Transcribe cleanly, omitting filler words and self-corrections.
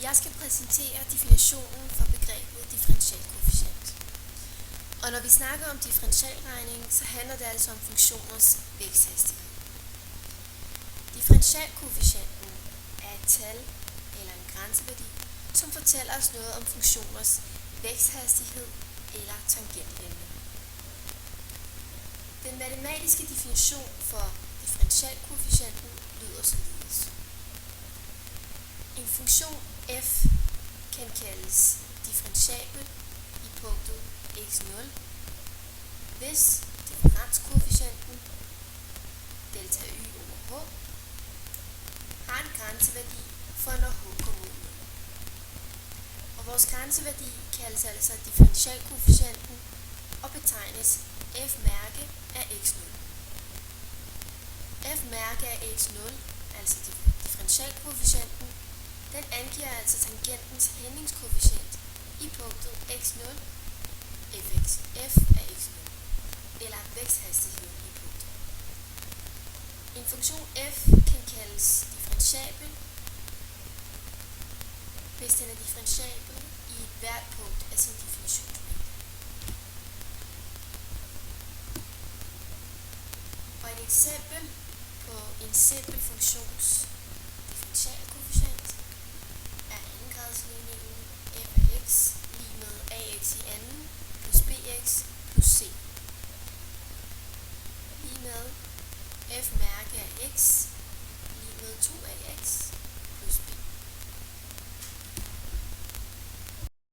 Jeg skal præsentere definitionen for begrebet differentialkoefficient. Og når vi snakker om differentialregning, så handler det altså om funktioners væksthastighed. Differentialkoefficienten er et tal eller en grænseværdi, som fortæller os noget om funktioners væksthastighed eller tangentlængde. Den matematiske definition for differentialkoefficienten lyder således. En funktion f kan kaldes differentiabel i punktet x0, hvis differenskoefficienten delta y over h har en grænseværdi for når h går mod 0. Og vores grænseværdi kaldes altså differentialkoefficienten og betegnes f-mærke af x0. F-mærke af x0, altså differentialkoefficienten, den angiver altså tangentens hældningskoefficient i punktet x0 f af x0, eller væksthastigheden i punktet. En funktion f kan kaldes differentiabel, hvis den er differentiabel i hvert punkt af sin definitionsmængde. Og et eksempel på en simpel funktions differentialkoefficient er andengradsligningen f af x lig med ax i anden plus bx plus c lig med f-mærke af x lig med 2ax